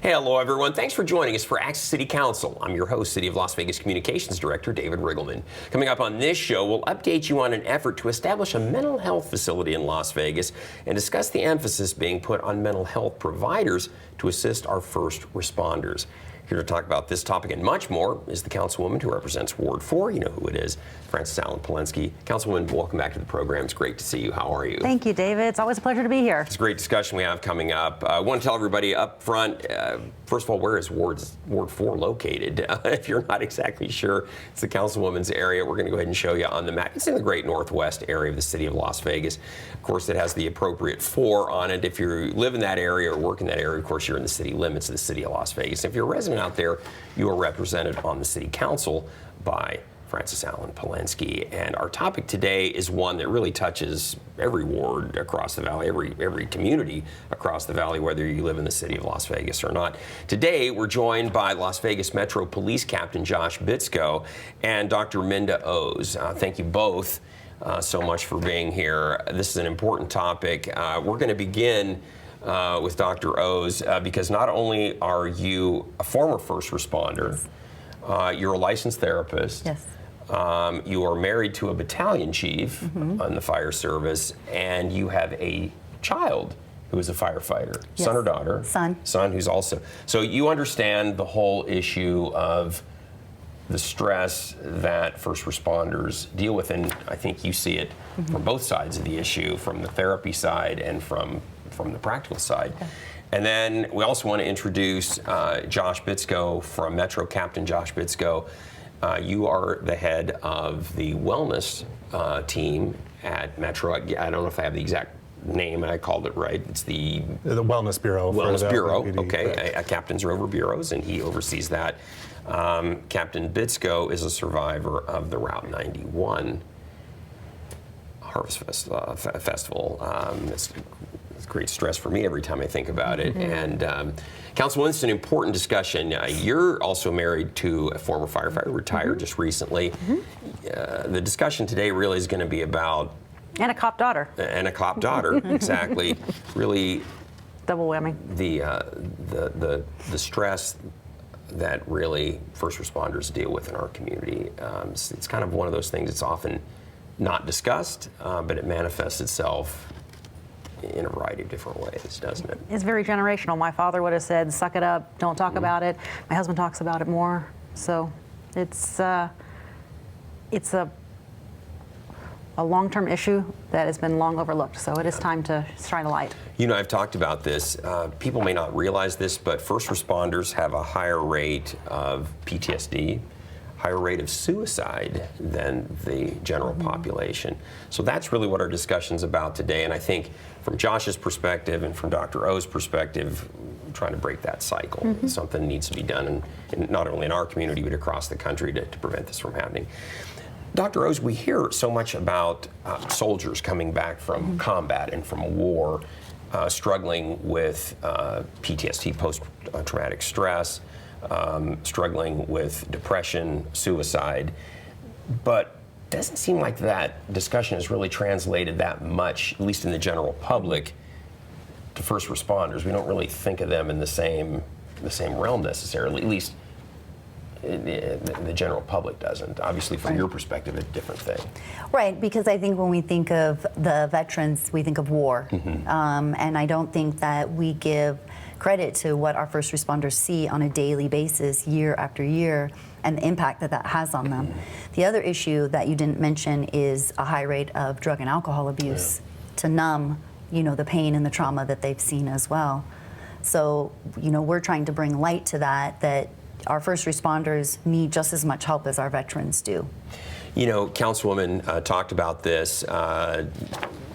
Hey, hello everyone. Thanks for joining us for Access City Council. I'm your host, City of Las Vegas Communications Director David Riggleman. Coming up on this show, we'll update you on an effort to establish a mental health facility in Las Vegas and discuss the emphasis being put on mental health providers to assist our first responders. Here to talk about this topic and much more is the councilwoman who represents Ward 4. You know who it is, Frances Palenske. Councilwoman, welcome back to the program. It's great to see you. How are you? Thank you, David. It's always a pleasure to be here. It's a great discussion we have coming up. I want to tell everybody up front, first of all, where is Ward 4 located? If you're not exactly sure, it's the councilwoman's area. We're going to go ahead and show you on the map. It's in the great northwest area of the city of Las Vegas. Of course, it has the appropriate 4 on it. If you live in that area or work in that area, of course, you're in the city limits of the city of Las Vegas. If you're a resident out there, you are represented on the city council by Frances Palenske. And our topic today is one that really touches every ward across the valley, every community across the valley, whether you live in the city of Las Vegas or not. Today, we're joined by Las Vegas Metro Police Captain Josh Bitsko and Dr. Minda Oz. Thank you both so much for being here. This is an important topic. We're going to begin with Dr. Oz, because not only are you a former first responder, you're a licensed therapist. Yes. You are married to a battalion chief on the fire service, and you have a child who is a firefighter. Yes. Son or daughter? Son. Son who's also. So you understand the whole issue of the stress that first responders deal with, and I think you see it from both sides of the issue, from the therapy side and from the practical side. Okay. And then we also want to introduce Josh Bitsko from Metro, Captain Josh Bitsko. You are the head of the wellness team at Metro. I don't know if I have the exact name, I called it right. It's the Wellness Bureau. Wellness Bureau, LPD, okay. Captains are over bureaus, and he oversees that. Captain Bitsko is a survivor of the Route 91 Harvest Festival. It's great stress for me every time I think about it. And Councilwoman, it's an important discussion. You're also married to a former firefighter, retired just recently. The discussion today really is going to be about... And a cop daughter. And a cop daughter, exactly. Really... Double whammy. The stress that really first responders deal with in our community. It's kind of one of those things that's often not discussed, but it manifests itself in a variety of different ways, doesn't it? It's very generational. My father would have said, suck it up, don't talk about it. My husband talks about it more. So it's a long-term issue that has been long overlooked. So it is time to shine a light. You know, I've talked about this. People may not realize this, but first responders have a higher rate of PTSD, higher rate of suicide than the general population. So that's really what our discussion's about today. And I think from Josh's perspective and from Dr. O's perspective, we're trying to break that cycle. Something needs to be done, in not only in our community, but across the country to prevent this from happening. Dr. Oz, we hear so much about soldiers coming back from combat and from war, struggling with PTSD, post-traumatic stress, struggling with depression, suicide, but doesn't seem like that discussion has really translated that much, at least in the general public, to first responders. We don't really think of them in the same realm necessarily, at least the general public doesn't. Obviously, from your perspective, a different thing. Right, because I think when we think of the veterans, we think of war. And I don't think that we give credit to what our first responders see on a daily basis, year after year, and the impact that that has on them. The other issue that you didn't mention is a high rate of drug and alcohol abuse to numb, the pain and the trauma that they've seen as well. So, we're trying to bring light to that our first responders need just as much help as our veterans do. Councilwoman talked about this.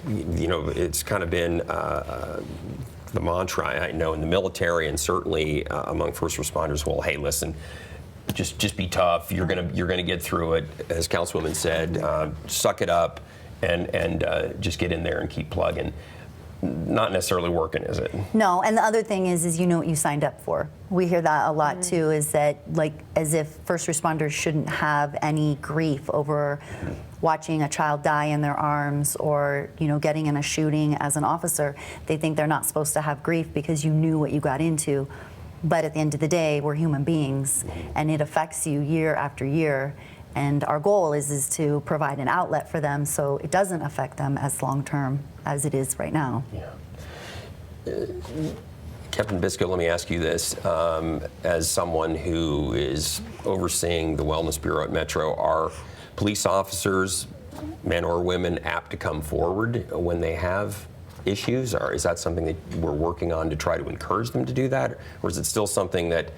It's kind of been the mantra, I know, in the military and certainly among first responders. Well, hey, listen, just be tough. You're gonna get through it. As Councilwoman said, suck it up and just get in there and keep plugging. Not necessarily working, is it? No, and the other thing is you know what you signed up for. We hear that a lot too, is that as if first responders shouldn't have any grief over watching a child die in their arms or getting in a shooting as an officer. They think they're not supposed to have grief because you knew what you got into. But at the end of the day, we're human beings, and it affects you year after year. And our goal is to provide an outlet for them so it doesn't affect them as long-term as it is right now. Yeah. Captain Bitsko, let me ask you this. As someone who is overseeing the Wellness Bureau at Metro, are police officers, men or women, apt to come forward when they have issues? Or is that something that we're working on to try to encourage them to do that? Or is it still something that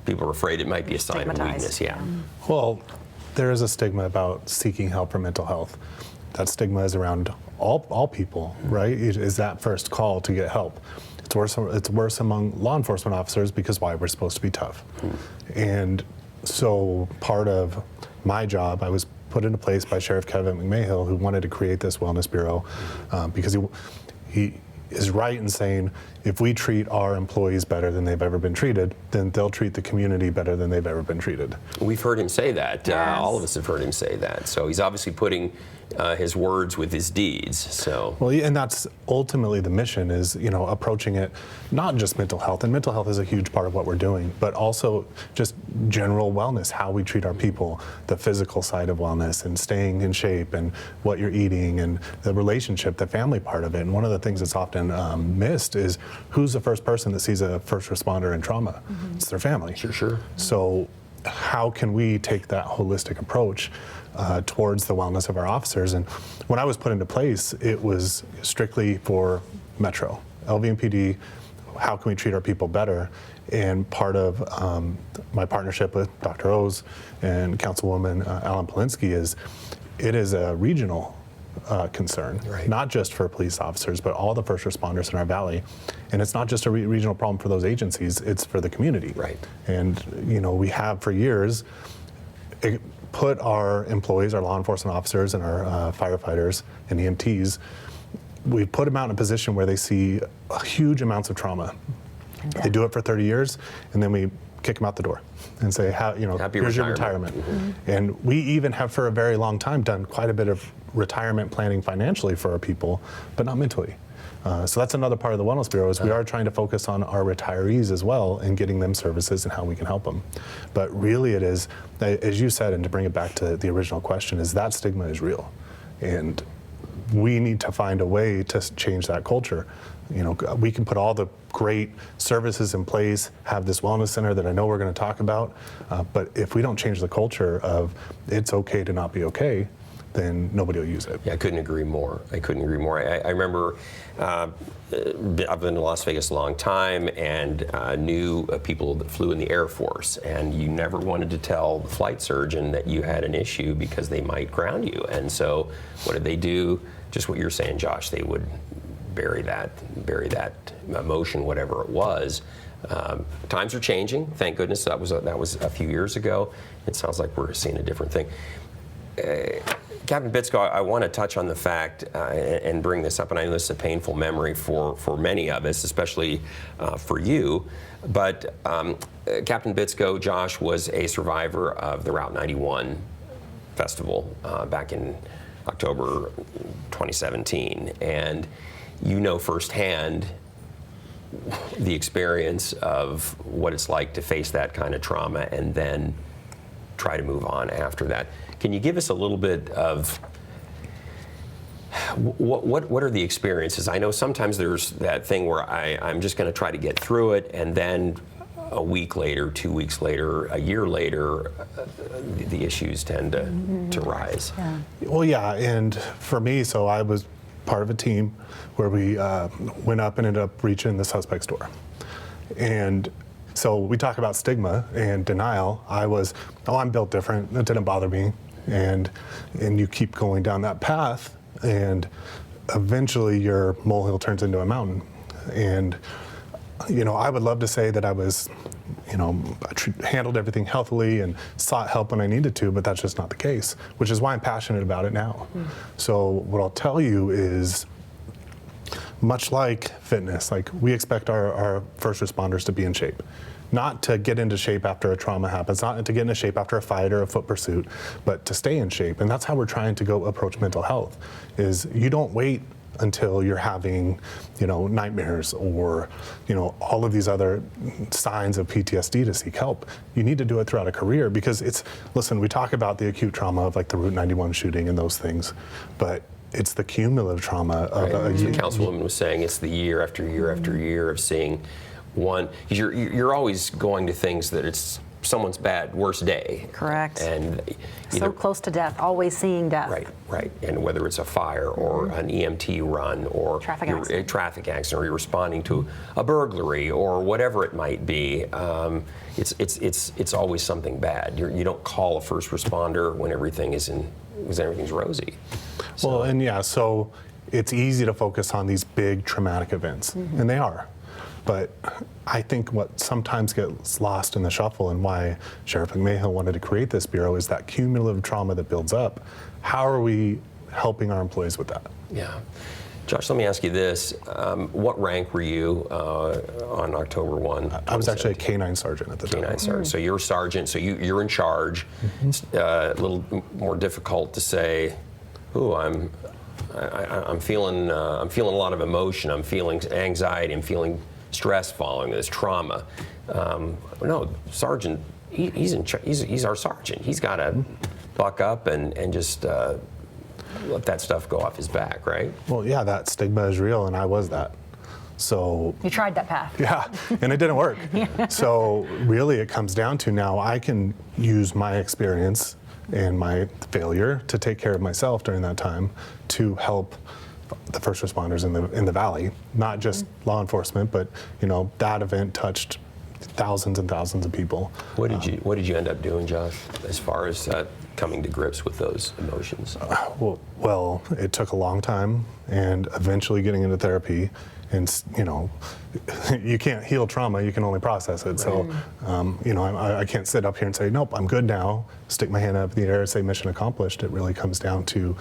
people are afraid it might be a sign of weakness? Yeah. Well, there is a stigma about seeking help for mental health. That stigma is around all people, right? It is that first call to get help. It's worse among law enforcement officers because why? We're supposed to be tough. And so part of my job, I was put into place by Sheriff Kevin McMahill, who wanted to create this Wellness Bureau because he is right in saying if we treat our employees better than they've ever been treated, then they'll treat the community better than they've ever been treated. We've heard him say that. Yes. All of us have heard him say that. So he's obviously putting his words with his deeds. So. Well, and that's ultimately the mission is, approaching it, not just mental health, and mental health is a huge part of what we're doing, but also just general wellness, how we treat our people, the physical side of wellness and staying in shape and what you're eating and the relationship, the family part of it. And one of the things that's often missed is who's the first person that sees a first responder in trauma? It's their family. Sure. So how can we take that holistic approach towards the wellness of our officers? And when I was put into place, it was strictly for Metro, LVMPD, how can we treat our people better? And part of my partnership with Dr. O's and Councilwoman Alan Palenske is it is a regional concern, Right. not just for police officers, but all the first responders in our valley. And it's not just a regional problem for those agencies, it's for the community. Right. And, we have for years put our employees, our law enforcement officers and our firefighters and EMTs, we've put them out in a position where they see huge amounts of trauma. Yeah. They do it for 30 years, and then we kick them out the door and say, Happy here's your retirement. retirement. And we even have for a very long time done quite a bit of retirement planning financially for our people, but not mentally. So that's another part of the Wellness Bureau is we are trying to focus on our retirees as well and getting them services and how we can help them. But really it is, as you said, and to bring it back to the original question, is that stigma is real. And we need to find a way to change that culture. We can put all the great services in place, have this wellness center that I know we're going to talk about, but if we don't change the culture of it's okay to not be okay, then nobody will use it. Yeah, I couldn't agree more. I remember I've been to Las Vegas a long time and knew people that flew in the Air Force, and you never wanted to tell the flight surgeon that you had an issue because they might ground you. And so what did they do? Just what you're saying, Josh, they would bury that emotion, whatever it was. Times are changing, thank goodness. That was a few years ago. It sounds like we're seeing a different thing. Captain Bitsko, I want to touch on the fact and bring this up, and I know this is a painful memory for many of us, especially for you, but Captain Bitsko, Josh, was a survivor of the Route 91 festival back in October 2017, and you know firsthand the experience of what it's like to face that kind of trauma and then try to move on after that. Can you give us a little bit of what are the experiences? I know sometimes there's that thing where I'm just going to try to get through it, and then a week later, 2 weeks later, a year later, the issues tend to rise. Yeah. Well, yeah, and for me, so I was part of a team where we went up and ended up reaching the suspect's door. And so we talk about stigma and denial. I was, I'm built different. It didn't bother me. And you keep going down that path, and eventually your molehill turns into a mountain. And I would love to say that I was, handled everything healthily and sought help when I needed to, but that's just not the case, which is why I'm passionate about it now. So what I'll tell you is, much like fitness, like we expect our first responders to be in shape. Not to get into shape after a trauma happens, not to get into shape after a fight or a foot pursuit, but to stay in shape. And that's how we're trying to go approach mental health, is you don't wait until you're having, nightmares or, all of these other signs of PTSD to seek help. You need to do it throughout a career because listen, we talk about the acute trauma of like the Route 91 shooting and those things, but it's the cumulative trauma of Right. The councilwoman was saying it's the year after year after year of seeing one. You're always going to things that it's someone's worst day. Correct. And So close to death, always seeing death. Right. And whether it's a fire or an EMT run or a traffic accident, or you're responding to a burglary or whatever it might be, it's always something bad. You don't call a first responder when everything's rosy. Well, so it's easy to focus on these big traumatic events, and they are. But I think what sometimes gets lost in the shuffle and why Sheriff McMahill wanted to create this bureau is that cumulative trauma that builds up. How are we helping our employees with that? Yeah. Josh, let me ask you this. What rank were you on October 1? I was actually a K-9 sergeant at the time. K-9 sergeant. So you're a sergeant, so you're in charge. It's a little more difficult to say, ooh, I'm feeling a lot of emotion. I'm feeling anxiety. I'm feeling stress following this trauma. No, sergeant, he's our sergeant. He's got to buck up and just let that stuff go off his back, right? Well, yeah, that stigma is real, and I was that. So You tried that path. yeah, and it didn't work. So really, it comes down to now I can use my experience and my failure to take care of myself during that time to help the first responders in the valley, not just law enforcement, but that event touched thousands and thousands of people. What did you end up doing, Josh, as far as coming to grips with those emotions? Well, it took a long time, and eventually getting into therapy. And you can't heal trauma; you can only process it. Right. So, I can't sit up here and say, "Nope, I'm good now." Stick my hand up in the air and say, "Mission accomplished." It really comes down to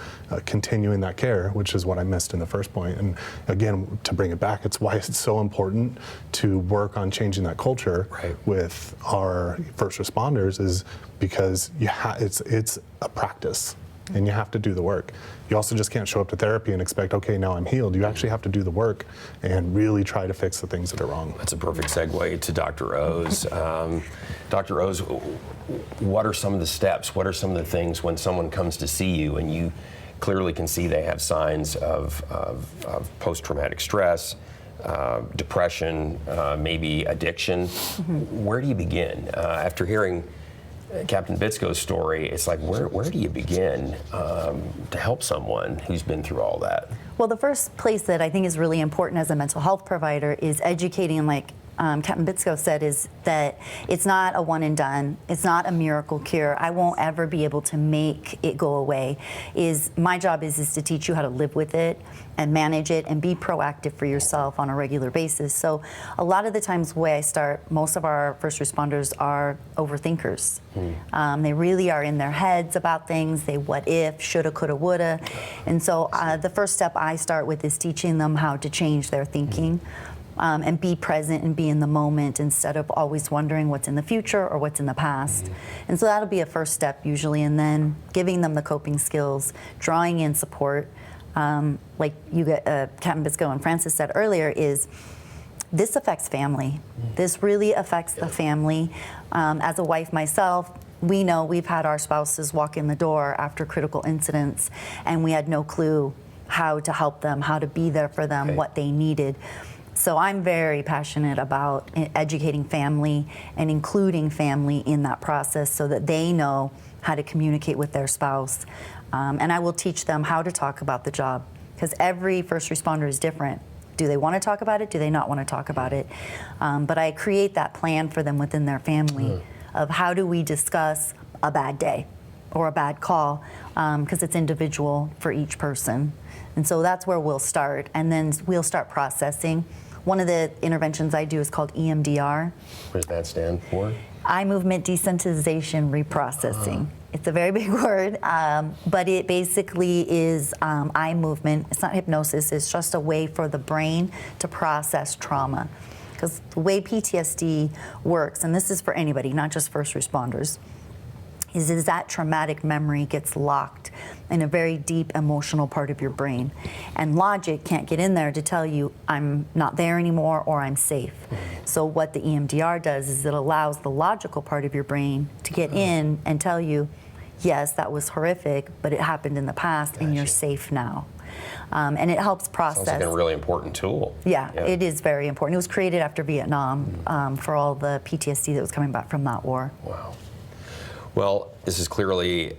continuing that care, which is what I missed in the first point. And again, to bring it back, it's why it's so important to work on changing that culture with our first responders, is because it's a practice. And you have to do the work. You also just can't show up to therapy and expect, okay, now I'm healed. You actually have to do the work and really try to fix the things that are wrong. That's a perfect segue to Dr. O's. Dr. O's, what are some of the steps? What are some of the things when someone comes to see you and you clearly can see they have signs of post-traumatic stress, depression, maybe addiction? Where do you begin? After hearing Captain Bitsko's story, it's like, where do you begin to help someone who's been through all that? Well, the first place that I think is really important as a mental health provider is educating, like Captain Bitsko said, is that it's not a one and done. It's not a miracle cure. I won't ever be able to make it go away. My job is to teach you how to live with it and manage it and be proactive for yourself on a regular basis. So a lot of the times the way I start, most of our first responders are overthinkers. They really are in their heads about things. They what if, shoulda, coulda, woulda. And so the first step I start with is teaching them how to change their thinking. And be present and be in the moment instead of always wondering what's in the future or what's in the past. And so that'll be a first step usually, and then giving them the coping skills, drawing in support. Like Captain Bitsko and Francis said earlier, is this affects family. This really affects the family. As a wife myself, we know we've had our spouses walk in the door after critical incidents, and we had no clue how to help them, how to be there for them, what they needed. So I'm very passionate about educating family and including family in that process so that they know how to communicate with their spouse. And I will teach them how to talk about the job, because every first responder is different. Do they want to talk about it? Do they not want to talk about it? But I create that plan for them within their family of how do we discuss a bad day or a bad call, because it's individual for each person. And so that's where we'll start, and then we'll start processing. One of the interventions I do is called EMDR. What does that stand for? Eye movement desensitization reprocessing. It's a very big word, but it basically is eye movement. It's not hypnosis, it's just a way for the brain to process trauma. Because the way PTSD works, and this is for anybody, not just first responders, is that traumatic memory gets locked in a very deep emotional part of your brain. And logic can't get in there to tell you I'm not there anymore or I'm safe. So what the EMDR does is it allows the logical part of your brain to get in and tell you, yes, that was horrific, but it happened in the past and you're safe now. And it helps process. Sounds like a really important tool. Yeah, it is very important. It was created after Vietnam for all the PTSD that was coming back from that war. Wow. Well, this is clearly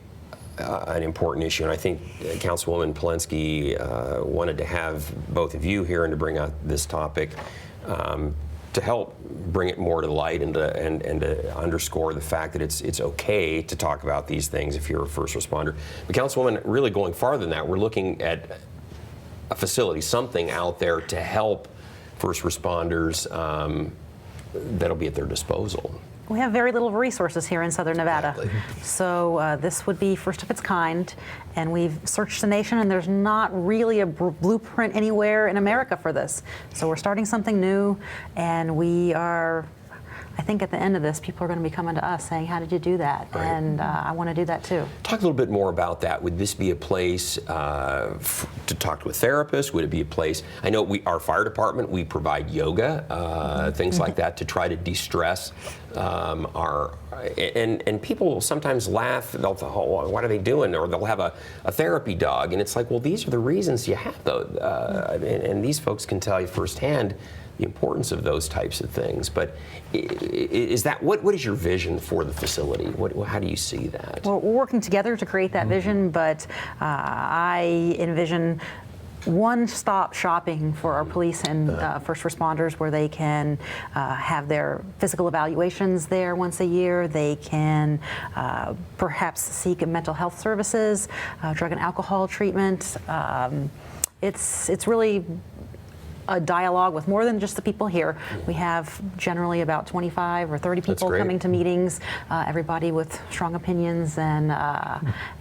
an important issue, and I think Councilwoman Palenske wanted to have both of you here and to bring out this topic to help bring it more to light and to underscore the fact that it's okay to talk about these things if you're a first responder. But Councilwoman, really going farther than that, we're looking at a facility, something out there to help first responders that'll be at their disposal. We have very little resources here in Southern Nevada. Exactly. So this would be first of its kind, and we've searched the nation and there's not really a blueprint anywhere in America for this. So we're starting something new, and we are, I think at the end of this, people are going to be coming to us saying, how did you do that? Right. And I want to do that too. Talk a little bit more about that. Would this be a place to talk to a therapist? Would it be a place? I know our fire department, we provide yoga, things like that to try to de-stress and people will sometimes laugh. They'll think, oh, what are they doing? Or they'll have a therapy dog, and it's like, well, these are the reasons you have those, and these folks can tell you firsthand the importance of those types of things. But is that what is your vision for the facility? How do you see that? Well, we're working together to create that vision, but I envision one-stop shopping for our police and first responders, where they can have their physical evaluations there once a year. They can perhaps seek mental health services, drug and alcohol treatment. It's really a dialogue with more than just the people here. We have generally about 25 or 30 people coming to meetings, everybody with strong opinions, and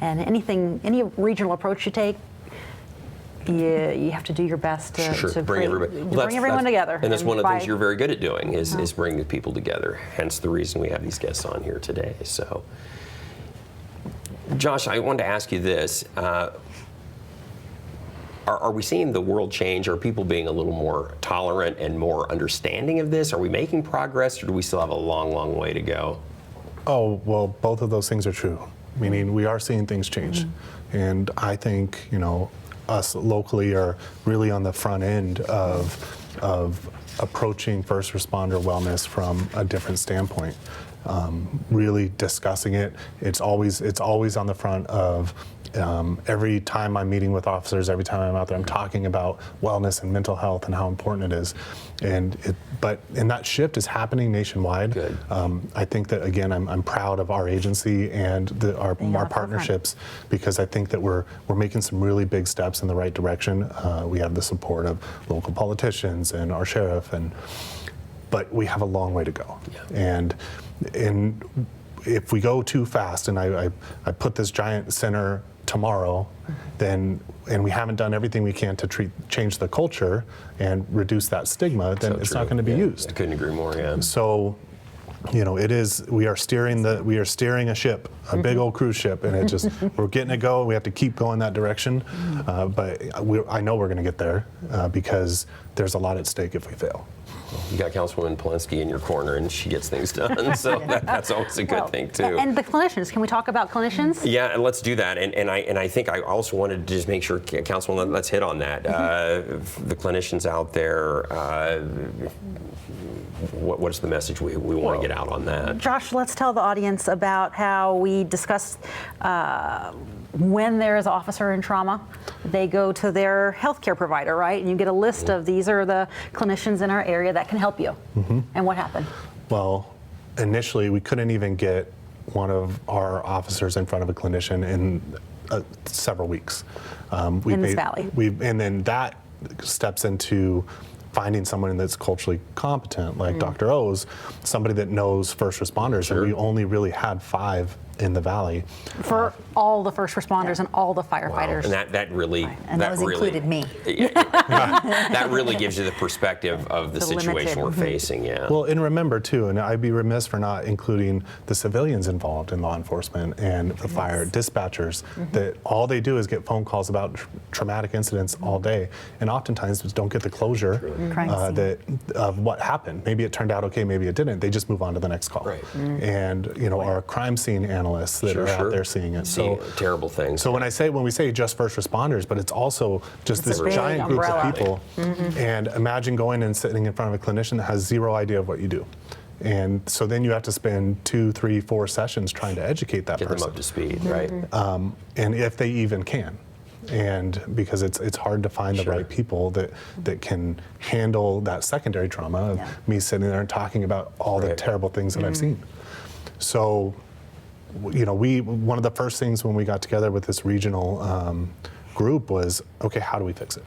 any regional approach you take, you have to do your best to bring everyone together. And that's one of the things you're very good at doing is bringing people together. Hence the reason we have these guests on here today. So, Josh, I wanted to ask you this. Are we seeing the world change? Are people being a little more tolerant and more understanding of this? Are we making progress, or do we still have a long, long way to go? Oh, well, both of those things are true. Meaning we are seeing things change. And I think, us locally are really on the front end of approaching first responder wellness from a different standpoint. Really discussing it. It's always on the front of every time I'm meeting with officers, every time I'm out there, I'm talking about wellness and mental health and how important it is. And that shift is happening nationwide. Good. I think that, again, I'm proud of our agency and our partnerships, because I think that we're making some really big steps in the right direction. We have the support of local politicians and our sheriff, but we have a long way to go. Yeah. And if we go too fast, and I put this giant center tomorrow, and we haven't done everything we can to change the culture and reduce that stigma, then it's not going to be used. I couldn't agree more. Yeah. So, it is. We are steering a ship, a big old cruise ship, and we're getting it going. We have to keep going that direction, but I know we're going to get there because there's a lot at stake if we fail. You got Councilwoman Palenske in your corner, and she gets things done, so that's always a good thing too. And the clinicians, can we talk about clinicians? Yeah, and let's do that. And I think I also wanted to just make sure, Councilwoman, let's hit on that. The clinicians out there, what's the message we want to get out on that? Josh, let's tell the audience about how we discussed when there is an officer in trauma, they go to their healthcare provider, right? And you get a list of these are the clinicians in our area that can help you. And what happened? Well, initially we couldn't even get one of our officers in front of a clinician in several weeks. In this valley. And then that steps into finding someone that's culturally competent, like Dr. O's, somebody that knows first responders. Sure. And we only really had 5 in the Valley. For all the first responders and all the firefighters. And that really, And that was really, included me. that really gives you the perspective of the The situation limited. we're facing. Yeah. Well, and remember too, and I'd be remiss for not including the civilians involved in law enforcement and the fire dispatchers, that all they do is get phone calls about traumatic incidents all day, and oftentimes don't get the closure Crime scene. that of what happened. Maybe it turned out okay, maybe it didn't. They just move on to the next call. Right. And our crime scene analysts that Sure, are sure. out there seeing it. Seeing terrible things. So when we say just first responders, but it's also just It's a this big giant group of umbrella. people. And imagine going and sitting in front of a clinician that has zero idea of what you do. And so then you have to spend 2, 3, 4 sessions trying to educate that Get them person. up to speed, right? And if they even can. And because it's hard to find the Sure. right people that can handle that secondary trauma of Yeah. me sitting there and talking about all the Right. terrible things that I've seen. So, one of the first things when we got together with this regional group was, okay, how do we fix it?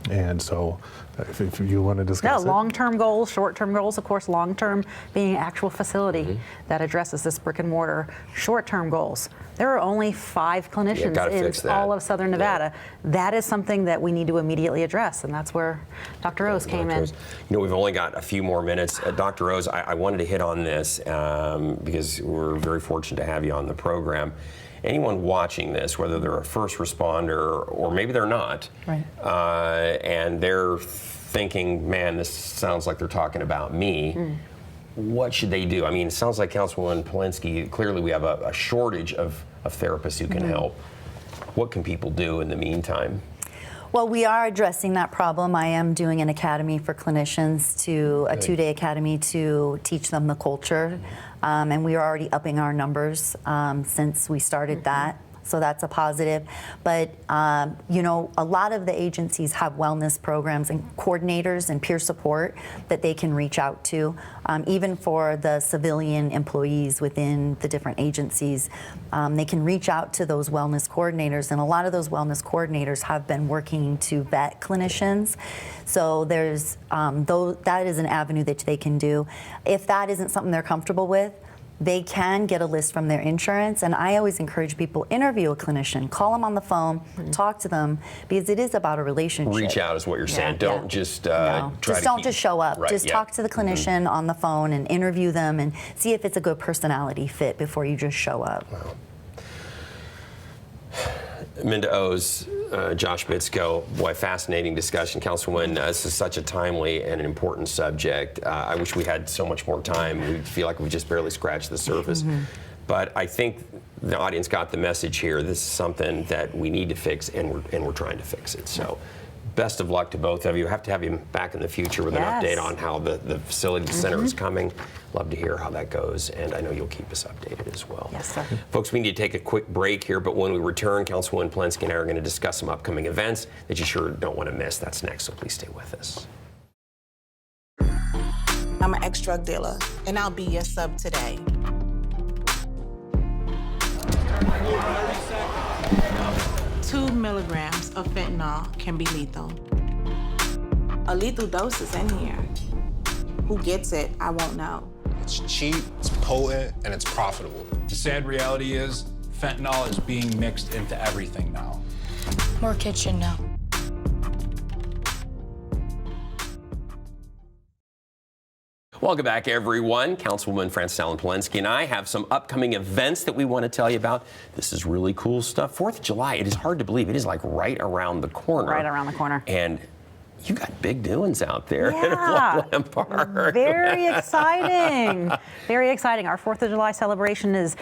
And so, if you want to Yeah, discuss it. long-term goals, short-term goals, of course, long-term being actual facility Mm-hmm. that addresses this brick and mortar. Short-term goals. There are only 5 clinicians gotta in fix that. all of Southern Nevada. That is something that we need to immediately address, and that's where Dr. O's came in. We've only got a few more minutes. Dr. O's, I wanted to hit on this because we're very fortunate to have you on the program. Anyone watching this, whether they're a first responder or maybe they're not, Right. And they're thinking, man, this sounds like they're talking about me, what should they do? I mean, it sounds like Councilwoman Palenske, clearly we have a shortage of therapists who can help. What can people do in the meantime? Well, we are addressing that problem. I am doing an academy for clinicians, a 2-day academy to teach them the culture. And we are already upping our numbers since we started that. So that's a positive. But, a lot of the agencies have wellness programs and coordinators and peer support that they can reach out to, even for the civilian employees within the different agencies. They can reach out to those wellness coordinators, and a lot of those wellness coordinators have been working to vet clinicians. So there's that is an avenue that they can do. If that isn't something they're comfortable with, they can get a list from their insurance, and I always encourage people, interview a clinician, call them on the phone, talk to them, because it is about a relationship. Reach out is what you're saying. Yeah. Don't just No, try just to don't keep- just show up. Right, Just yeah. talk to the clinician on the phone and interview them and see if it's a good personality fit before you just show up. Minda O's, Josh Bitsko, boy, fascinating discussion. Councilwoman, this is such a timely and an important subject. I wish we had so much more time. We feel like we just barely scratched the surface. But I think the audience got the message here. This is something that we need to fix, and we're trying to fix it. So best of luck to both of you. Have to have you back in the future with an Yes. update on how the facility center is coming. Love to hear how that goes, and I know you'll keep us updated as well. Yes, sir. Folks, we need to take a quick break here, but when we return, Councilwoman Palenske and I are going to discuss some upcoming events that you sure don't want to miss. That's next, so please stay with us. I'm an ex-drug dealer, and I'll be your sub today. Two milligrams of fentanyl can be lethal. A lethal dose is in here. Who gets it, I won't know. It's cheap, it's potent, and it's profitable. The sad reality is fentanyl is being mixed into everything now. More kitchen now. Welcome back, everyone. Councilwoman Frances Allen Palenske and I have some upcoming events that we want to tell you about. This is really cool stuff. 4th of July, it is hard to believe. It is like right around the corner. Right around the corner. And you got big doings out there Yeah. at Lamp Park. Very exciting. Very exciting. Our 4th of July celebration is,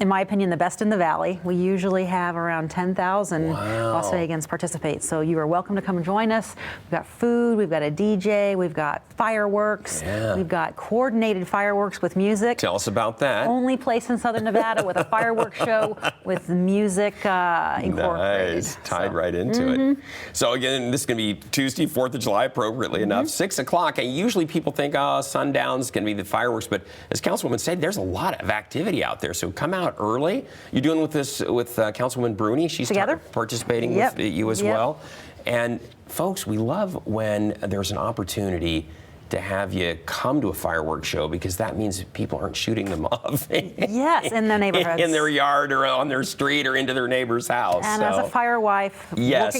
in my opinion, the best in the Valley. We usually have around 10,000 Las Vegans participate. So you are welcome to come and join us. We've got food, we've got a DJ, we've got fireworks, we've got coordinated fireworks with music. Tell us about that. Only place in Southern Nevada with a fireworks show with music incorporated. Nice. Tied So, right into it. So again, this is going to be Tuesday, 4th of July, appropriately enough, 6 o'clock. And usually people think, oh, sundown's going to be the fireworks. But as Councilwoman said, there's a lot of activity out there. So come out early. You're doing with this with Councilwoman Bruni. She's Together. participating with you as well. And folks, we love when there's an opportunity to have you come to a fireworks show because that means people aren't shooting them off. Yes, in their neighborhoods. In their yard or on their street or into their neighbor's house. And so. as a fire wife, Yes.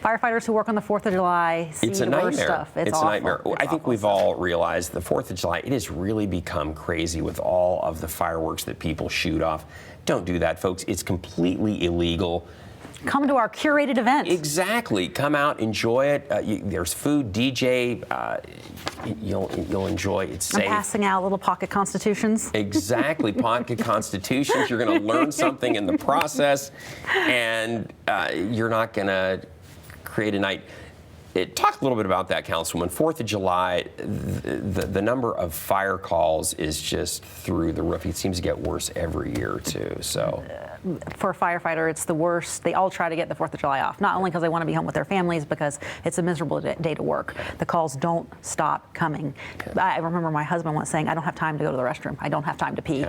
firefighters who work on the 4th of July see It's a the nightmare. worst stuff. It's a awful. nightmare. It's I think awful we've stuff. all realized the 4th of July, it has really become crazy with all of the fireworks that people shoot off. Don't do that, folks. It's completely illegal. Come to our curated event. Exactly. Come out, enjoy it. There's food, DJ. You'll enjoy. It's I'm safe. passing out little pocket constitutions. Exactly. Pocket constitutions. You're going to learn something in the process, and you're not going to create a night. Talk a little bit about that, Councilwoman. 4th of July, the number of fire calls is just through the roof. It seems to get worse every year, too. So. For a firefighter, it's the worst. They all try to get the 4th of July off, not only because they want to be home with their families, because it's a miserable day to work. The calls don't stop coming. I remember my husband once saying, I don't have time to go to the restroom. I don't have time to pee.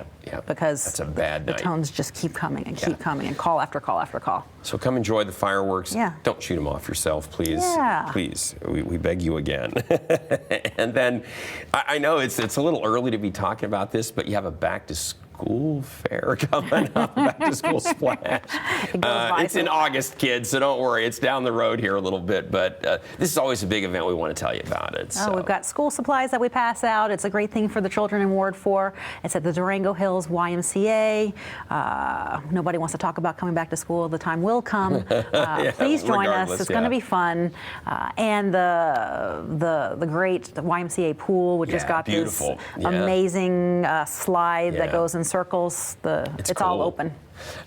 Because that's a bad the night. tones just keep coming and keep coming, and call after call after call. So come enjoy the fireworks. Yeah. Don't shoot them off yourself, please. Yeah. Please, we beg you again. And then, I know it's a little early to be talking about this, but you have a back to school fair coming up, back to school splash. It's in August, kids, so don't worry. It's down the road here a little bit, but this is always a big event. We want to tell you about it. So. We've got school supplies that we pass out. It's a great thing for the children in Ward 4. It's at the Durango Hills YMCA. Nobody wants to talk about coming back to school. The time will come. Please join us. It's going to be fun. And the great YMCA pool, which has got beautiful. this amazing slide that goes in circles. It's cool. all open.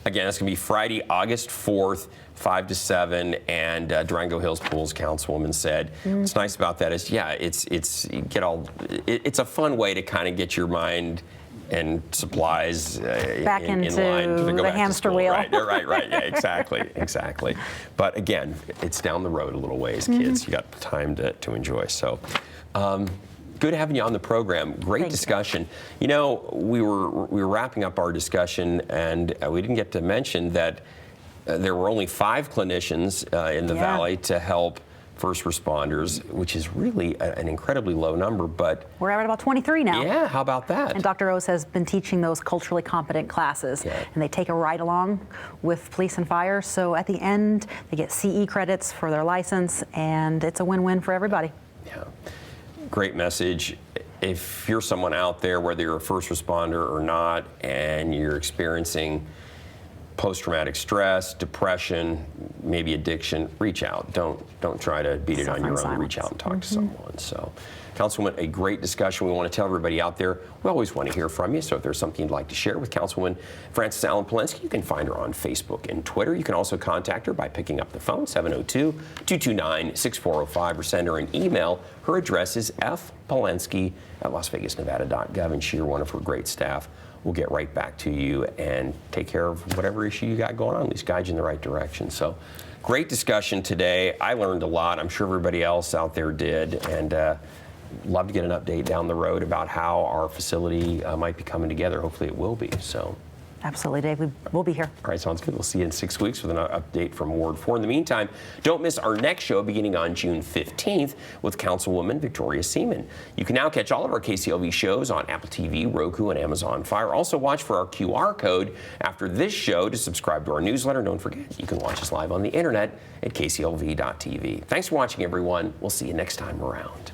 Again, it's going to be Friday, August 4th, 5 to 7, and Durango Hills Pools Councilwoman said. What's nice about that is, it's a fun way to kind of get your mind and supplies back in into line to go the back hamster to school. wheel. Right. Yeah, exactly. But again, it's down the road a little ways, kids. You got time to enjoy. So. Good having you on the program. Great discussion. You know, we were wrapping up our discussion, and we didn't get to mention that there were only 5 clinicians in the Valley to help first responders, which is really an incredibly low number. But we're at about 23 now. Yeah, how about that? And Dr. O's has been teaching those culturally competent classes, and they take a ride along with police and fire. So at the end, they get CE credits for their license, and it's a win-win for everybody. Yeah. Great message. If you're someone out there, whether you're a first responder or not, and you're experiencing post-traumatic stress, depression, maybe addiction, reach out. Don't try to beat it on your own. Reach out and talk to someone. So, Councilwoman, a great discussion. We want to tell everybody out there, we always want to hear from you. So if there's something you'd like to share with Councilwoman Frances Allen Palenske, you can find her on Facebook and Twitter. You can also contact her by picking up the phone, 702-229-6405, or send her an email. Her address is fpalenske@lasvegasnevada.gov, and she or one of her great staff will get right back to you and take care of whatever issue you got going on, at least guide you in the right direction. So, great discussion today. I learned a lot. I'm sure everybody else out there did, and love to get an update down the road about how our facility might be coming together. Hopefully it will be. So. Absolutely, Dave. We'll be here. All right, sounds good. We'll see you in 6 weeks with an update from Ward 4. In the meantime, don't miss our next show beginning on June 15th with Councilwoman Victoria Seaman. You can now catch all of our KCLV shows on Apple TV, Roku, and Amazon Fire. Also watch for our QR code after this show to subscribe to our newsletter. Don't forget, you can watch us live on the internet at kclv.tv. Thanks for watching, everyone. We'll see you next time around.